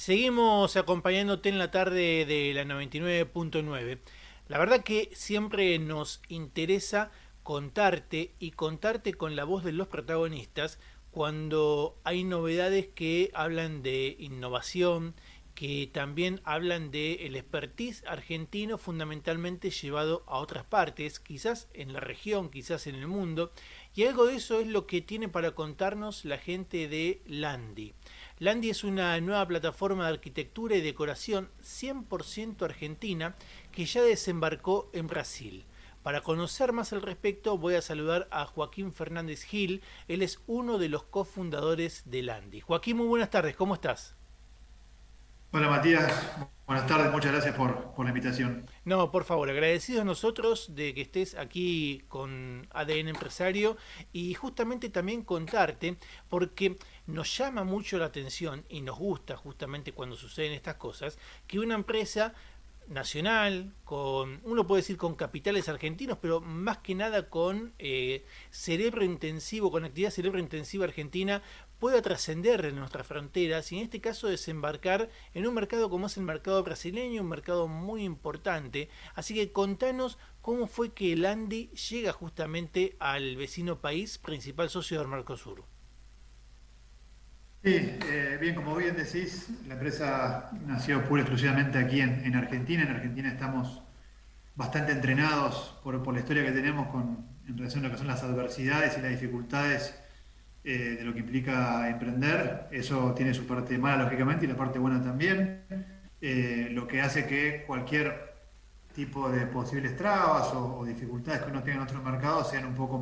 Seguimos acompañándote en la tarde de la 99.9. La verdad que siempre nos interesa contarte y contarte con la voz de los protagonistas cuando hay novedades que hablan de innovación, que también hablan de el expertise argentino fundamentalmente llevado a otras partes, quizás en la región, quizás en el mundo, y algo de eso es lo que tiene para contarnos la gente de Landi. Landi es una nueva plataforma de arquitectura y decoración 100% argentina que ya desembarcó en Brasil. Para conocer más al respecto voy a saludar a Joaquín Fernández Gil, él es uno de los cofundadores de Landi. Joaquín, muy buenas tardes, ¿cómo estás? Hola Matías, buenas tardes, muchas gracias por la invitación. No, por favor, agradecidos nosotros de que estés aquí con ADN Empresario y justamente también contarte, porque nos llama mucho la atención y nos gusta justamente cuando suceden estas cosas, que una empresa nacional, con, uno puede decir con capitales argentinos, pero más que nada con cerebro intensivo, con actividad cerebro intensiva argentina, pueda trascender en nuestras fronteras y en este caso desembarcar en un mercado como es el mercado brasileño, un mercado muy importante. Así que contanos cómo fue que el Andy llega justamente al vecino país, principal socio del Mercosur. Sí, bien, como bien decís, la empresa nació pura y exclusivamente aquí en Argentina. En Argentina estamos bastante entrenados por la historia que tenemos en relación a lo que son las adversidades y las dificultades de lo que implica emprender. Eso tiene su parte mala, lógicamente, y la parte buena también. Lo que hace que cualquier tipo de posibles trabas o dificultades que uno tenga en otros mercados sean un poco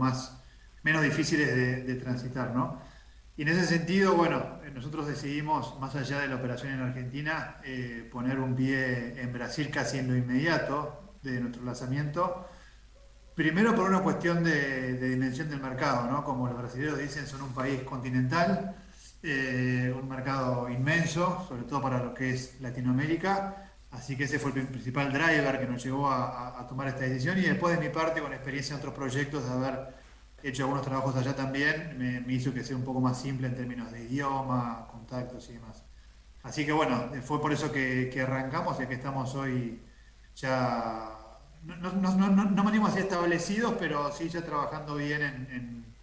menos difíciles de transitar, ¿no? Y en ese sentido, bueno, nosotros decidimos, más allá de la operación en Argentina, poner un pie en Brasil casi en lo inmediato de nuestro lanzamiento. Primero por una cuestión de dimensión del mercado, ¿no? Como los brasileños dicen, son un país continental, un mercado inmenso, sobre todo para lo que es Latinoamérica. Así que ese fue el principal driver que nos llevó a tomar esta decisión. Y después de mi parte, con experiencia en otros proyectos, de haber hecho algunos trabajos allá también, me hizo que sea un poco más simple en términos de idioma, contactos y demás. Así que bueno, fue por eso que arrancamos y que estamos hoy ya, no me animo así establecidos, pero sí ya trabajando bien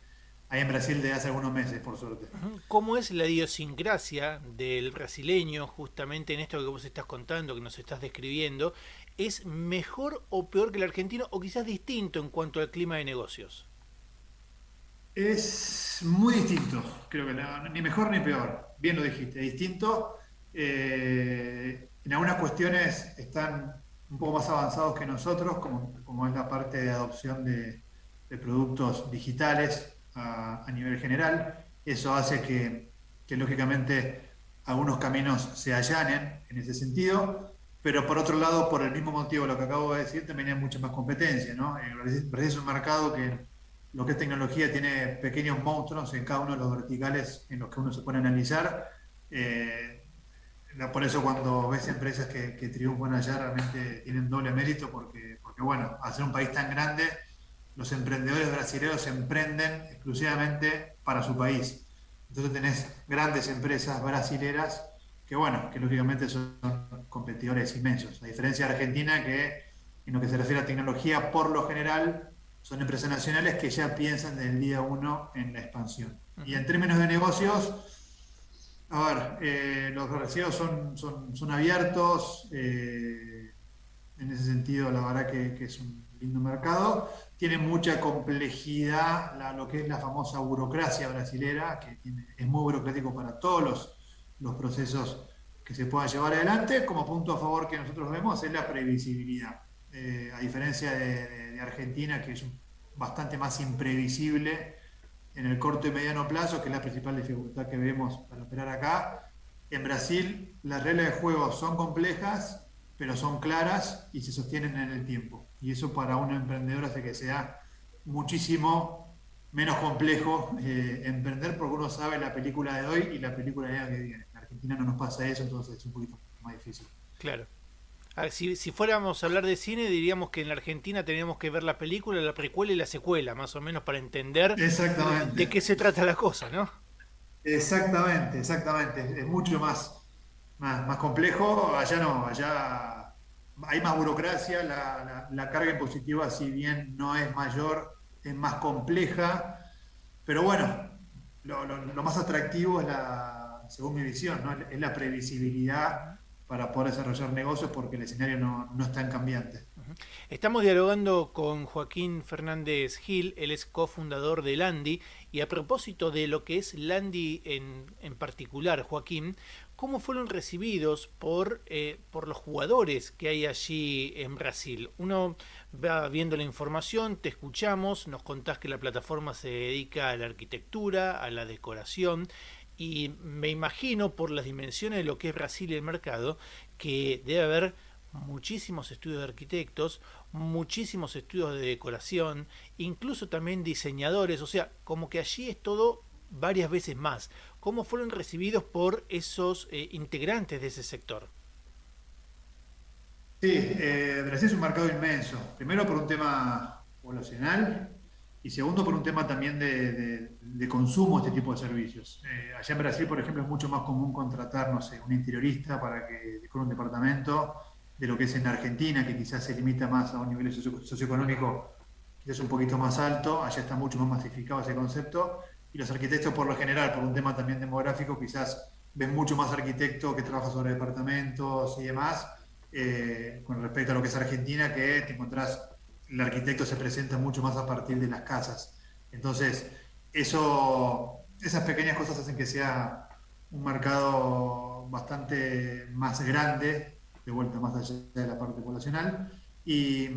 ahí en Brasil de hace algunos meses, por suerte. ¿Cómo es la idiosincrasia del brasileño justamente en esto que vos estás contando, que nos estás describiendo? ¿Es mejor o peor que el argentino o quizás distinto en cuanto al clima de negocios? Es muy distinto, creo que ni mejor ni peor. Bien lo dijiste, distinto. En algunas cuestiones están un poco más avanzados que nosotros, como es la parte de adopción de productos digitales a nivel general. Eso hace que lógicamente algunos caminos se allanen en ese sentido, pero por otro lado, por el mismo motivo, lo que acabo de decir, también hay mucha más competencia, ¿no? Brasil es un mercado que lo que es tecnología tiene pequeños monstruos en cada uno de los verticales en los que uno se pone a analizar. Eh, por eso cuando ves empresas que triunfan allá realmente tienen doble mérito porque bueno, al ser un país tan grande, los emprendedores brasileños emprenden exclusivamente para su país. Entonces tenés grandes empresas brasileras que bueno, que lógicamente son competidores inmensos. A diferencia de Argentina que en lo que se refiere a tecnología, por lo general, son empresas nacionales que ya piensan del día uno en la expansión. Y Ujú. en términos de negocios, a ver, los brasileños son abiertos, en ese sentido la verdad que es un lindo mercado. Tiene mucha complejidad lo que es la famosa burocracia brasilera, es muy burocrático para todos los procesos que se puedan llevar adelante. Como punto a favor que nosotros vemos es la previsibilidad. A diferencia de Argentina, que es bastante más imprevisible en el corto y mediano plazo, que es la principal dificultad que vemos para operar acá. En Brasil, las reglas de juego son complejas, pero son claras y se sostienen en el tiempo. Y eso para un emprendedor hace que sea muchísimo menos complejo emprender porque uno sabe la película de hoy y la película de año que viene. En Argentina no nos pasa eso, entonces es un poquito más difícil. Claro. Si fuéramos a hablar de cine, diríamos que en la Argentina tenemos que ver la película, la precuela y la secuela, más o menos para entender de Exactamente. qué se trata la cosa, ¿no? Exactamente, exactamente. Es mucho más. más complejo. Allá no, allá hay más burocracia, la carga impositiva, si bien no es mayor, es más compleja, pero bueno, lo más atractivo es según mi visión, ¿no? Es la previsibilidad para poder desarrollar negocios porque el escenario no es tan cambiante. Estamos dialogando con Joaquín Fernández Gil, él es cofundador de Landi, y a propósito de lo que es Landi en particular, Joaquín, ¿cómo fueron recibidos por los jugadores que hay allí en Brasil? Uno va viendo la información, te escuchamos, nos contás que la plataforma se dedica a la arquitectura, a la decoración, y me imagino por las dimensiones de lo que es Brasil y el mercado, que debe haber muchísimos estudios de arquitectos, muchísimos estudios de decoración, incluso también diseñadores, o sea, como que allí es todo varias veces más. ¿Cómo fueron recibidos por esos integrantes de ese sector? Sí, Brasil es un mercado inmenso. Primero por un tema poblacional y segundo por un tema también de consumo de este tipo de servicios. Allá en Brasil, por ejemplo, es mucho más común contratar, no sé, un interiorista para que decore un departamento de lo que es en Argentina, que quizás se limita más a un nivel socioeconómico quizás un poquito más alto. Allá está mucho más masificado ese concepto. Y los arquitectos, por lo general, por un tema también demográfico, quizás ven mucho más arquitecto que trabaja sobre departamentos y demás con respecto a lo que es Argentina, que te encontrás, el arquitecto se presenta mucho más a partir de las casas. Entonces, esas pequeñas cosas hacen que sea un mercado bastante más grande, de vuelta más allá de la parte poblacional. Y,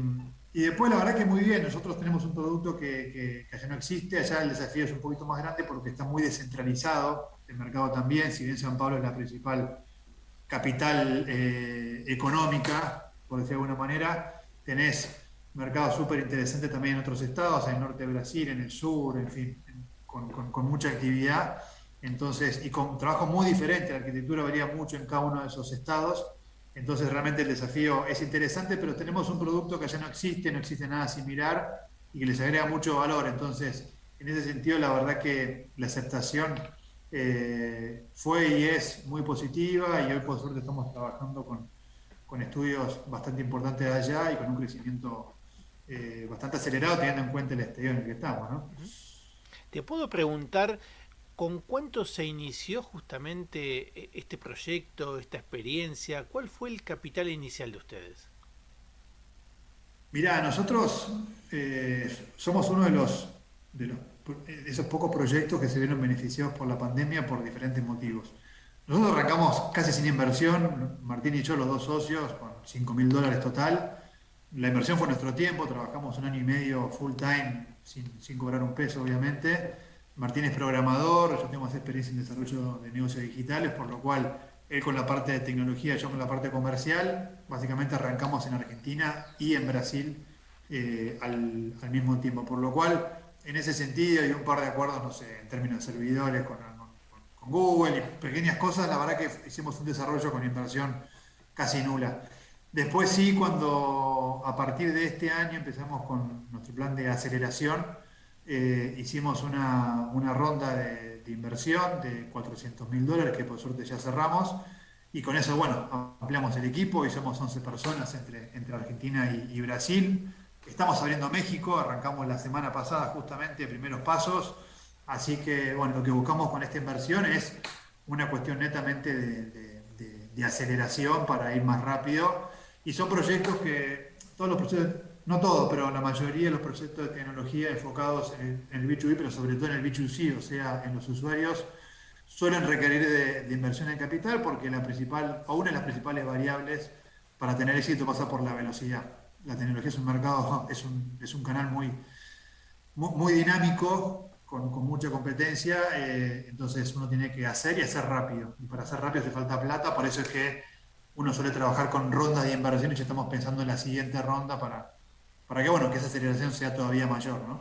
y después, la verdad que muy bien, nosotros tenemos un producto que allá no existe, allá el desafío es un poquito más grande porque está muy descentralizado el mercado también, si bien San Pablo es la principal capital económica, por decir de alguna manera. Tenés mercados súper interesantes también en otros estados, en el norte de Brasil, en el sur, en fin, con mucha actividad. Entonces, y con trabajo muy diferente, la arquitectura varía mucho en cada uno de esos estados. Entonces, realmente el desafío es interesante, pero tenemos un producto que allá no existe nada similar y que les agrega mucho valor. Entonces, en ese sentido, la verdad que la aceptación fue y es muy positiva y hoy por suerte estamos trabajando con estudios bastante importantes de allá y con un crecimiento bastante acelerado teniendo en cuenta el exterior en el que estamos, ¿no? Te puedo preguntar con cuánto se inició justamente este proyecto, esta experiencia, ¿cuál fue el capital inicial de ustedes? Mirá, nosotros somos uno de esos pocos proyectos que se vieron beneficiados por la pandemia por diferentes motivos. Nosotros arrancamos casi sin inversión, Martín y yo, los dos socios, con $5.000 total. La inversión fue nuestro tiempo, trabajamos un año y medio full time, sin cobrar un peso, obviamente. Martín es programador, yo tengo más experiencia en desarrollo de negocios digitales, por lo cual él con la parte de tecnología, yo con la parte comercial. Básicamente arrancamos en Argentina y en Brasil al mismo tiempo, por lo cual en ese sentido hay un par de acuerdos, no sé, en términos de servidores con Google y pequeñas cosas, la verdad que hicimos un desarrollo con inversión casi nula. Después sí, cuando a partir de este año empezamos con nuestro plan de aceleración, hicimos una ronda de inversión de $400.000 que por suerte ya cerramos y con eso, bueno, ampliamos el equipo y somos 11 personas entre Argentina y Brasil. Estamos abriendo México, arrancamos la semana pasada justamente primeros pasos, así que bueno, lo que buscamos con esta inversión es una cuestión netamente de aceleración para ir más rápido y son proyectos que, todos los proyectos, no todos, pero la mayoría de los proyectos de tecnología enfocados en el B2B, pero sobre todo en el B2C, o sea, en los usuarios, suelen requerir de inversión en capital porque la principal, o una de las principales variables para tener éxito pasa por la velocidad. La tecnología es un mercado, es un canal muy dinámico, con mucha competencia, entonces uno tiene que hacer y hacer rápido. Y para hacer rápido hace falta plata, por eso es que uno suele trabajar con rondas de inversión y ya estamos pensando en la siguiente ronda para que, bueno, que esa aceleración sea todavía mayor, ¿no?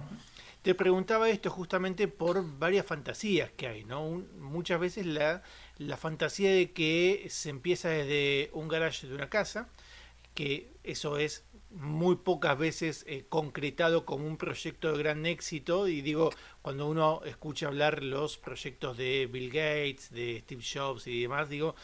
Te preguntaba esto justamente por varias fantasías que hay, ¿no? Muchas veces la fantasía de que se empieza desde un garage de una casa, que eso es muy pocas veces concretado como un proyecto de gran éxito. Y digo, cuando uno escucha hablar los proyectos de Bill Gates, de Steve Jobs y demás, digo,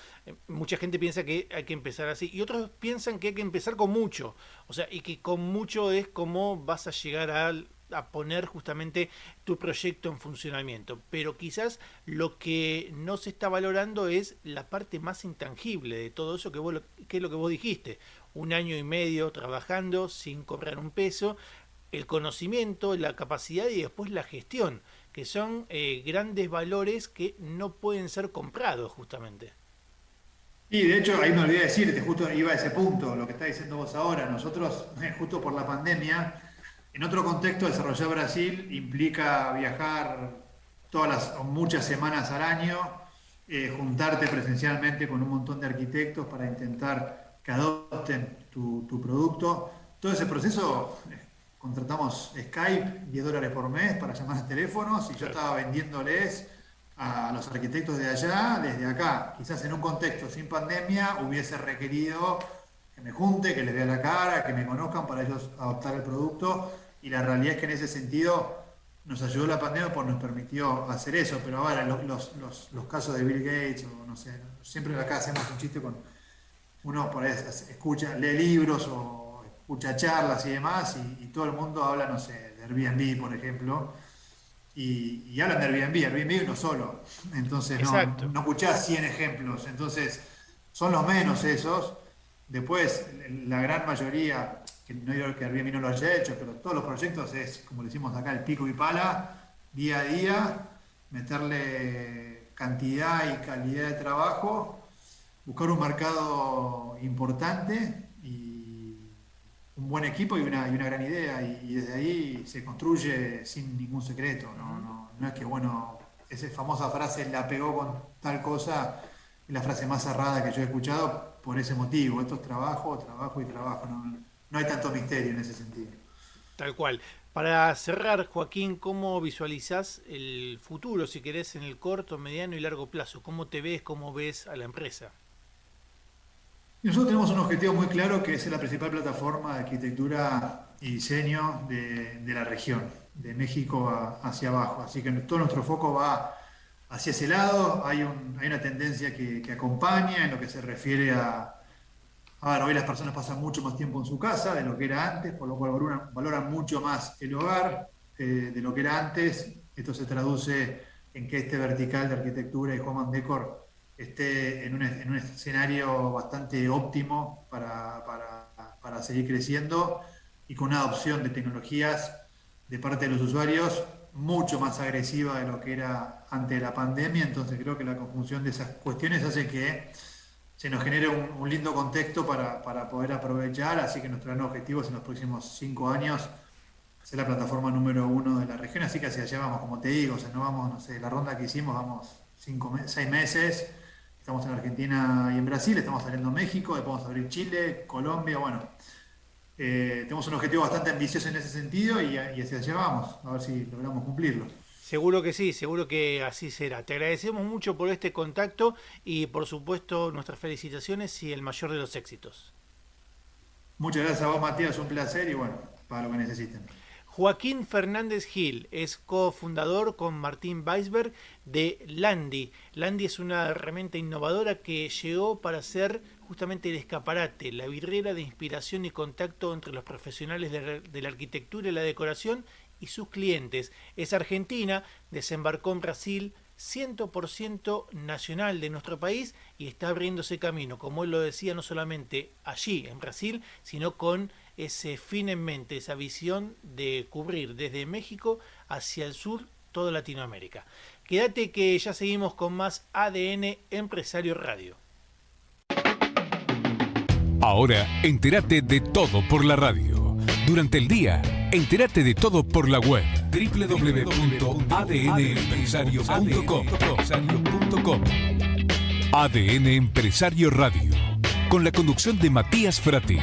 mucha gente piensa que hay que empezar así y otros piensan que hay que empezar con mucho, o sea, y que con mucho es como vas a llegar a poner justamente tu proyecto en funcionamiento, pero quizás lo que no se está valorando es la parte más intangible de todo eso que es lo que vos dijiste, 1 año y medio trabajando sin cobrar un peso, el conocimiento, la capacidad y después la gestión, que son grandes valores que no pueden ser comprados justamente. Y de hecho, ahí me olvidé decirte, justo iba a ese punto, lo que está diciendo vos ahora. Nosotros, justo por la pandemia, en otro contexto, desarrollar Brasil implica viajar todas las, o muchas semanas al año, juntarte presencialmente con un montón de arquitectos para intentar que adopten tu producto. Todo ese proceso, contratamos Skype, $10 por mes para llamadas a teléfonos y yo estaba vendiéndoles a los arquitectos de allá, desde acá. Quizás en un contexto sin pandemia hubiese requerido que me junte, que les vea la cara, que me conozcan para ellos adoptar el producto. Y la realidad es que en ese sentido nos ayudó la pandemia porque nos permitió hacer eso. Pero ahora los casos de Bill Gates, o no sé, siempre acá hacemos un chiste con uno por ahí escucha, lee libros o escucha charlas y demás, y todo el mundo habla, no sé, de Airbnb, por ejemplo. Y hablan de Airbnb uno solo. Entonces no escuchás 100 ejemplos. Entonces son los menos esos. Después, la gran mayoría, que no digo que Airbnb no lo haya hecho, pero todos los proyectos es, como decimos acá, el pico y pala, día a día, meterle cantidad y calidad de trabajo, buscar un mercado importante y un buen equipo y una gran idea, y desde ahí se construye sin ningún secreto. No es que, bueno, esa famosa frase la pegó con tal cosa, es la frase más cerrada que yo he escuchado por ese motivo. Esto es trabajo, trabajo y trabajo. No hay tanto misterio en ese sentido. Tal cual. Para cerrar, Joaquín, ¿cómo visualizás el futuro, si querés, en el corto, mediano y largo plazo? ¿Cómo te ves, cómo ves a la empresa? Nosotros tenemos un objetivo muy claro, que es ser la principal plataforma de arquitectura y diseño de la región, de México hacia abajo. Así que todo nuestro foco va hacia ese lado. Hay una tendencia que acompaña en lo que se refiere a ver, hoy las personas pasan mucho más tiempo en su casa de lo que era antes, por lo cual valoran mucho más el hogar de lo que era antes. Esto se traduce en que este vertical de arquitectura y home and decor esté en un escenario bastante óptimo para seguir creciendo y con una adopción de tecnologías de parte de los usuarios mucho más agresiva de lo que era antes de la pandemia. Entonces creo que la conjunción de esas cuestiones hace que se nos genere un lindo contexto para poder aprovechar. Así que nuestro gran objetivo es en los próximos 5 años ser la plataforma número 1 de la región. Así que hacia allá vamos, como te digo, o sea, no vamos, no sé, la ronda que hicimos, vamos 6 meses. Estamos en Argentina y en Brasil, estamos saliendo a México, después vamos a abrir Chile, Colombia. Bueno, tenemos un objetivo bastante ambicioso en ese sentido y hacia allá vamos, a ver si logramos cumplirlo. Seguro que sí, seguro que así será. Te agradecemos mucho por este contacto y por supuesto nuestras felicitaciones y el mayor de los éxitos. Muchas gracias a vos, Matías, un placer y bueno, para lo que necesiten. Joaquín Fernández Gil es cofundador con Martín Weisberg de Landi. Landi es una herramienta innovadora que llegó para ser justamente el escaparate, la vidriera de inspiración y contacto entre los profesionales de la arquitectura y la decoración y sus clientes. Es argentina, desembarcó en Brasil, 100% nacional de nuestro país y está abriéndose camino, como él lo decía, no solamente allí en Brasil, sino con ese fin en mente, esa visión de cubrir desde México hacia el sur toda Latinoamérica. Quédate que ya seguimos con más ADN Empresario Radio. Ahora, entérate de todo por la radio. Durante el día, entérate de todo por la web www.adnempresario.com. ADN Empresario Radio, con la conducción de Matías Frati.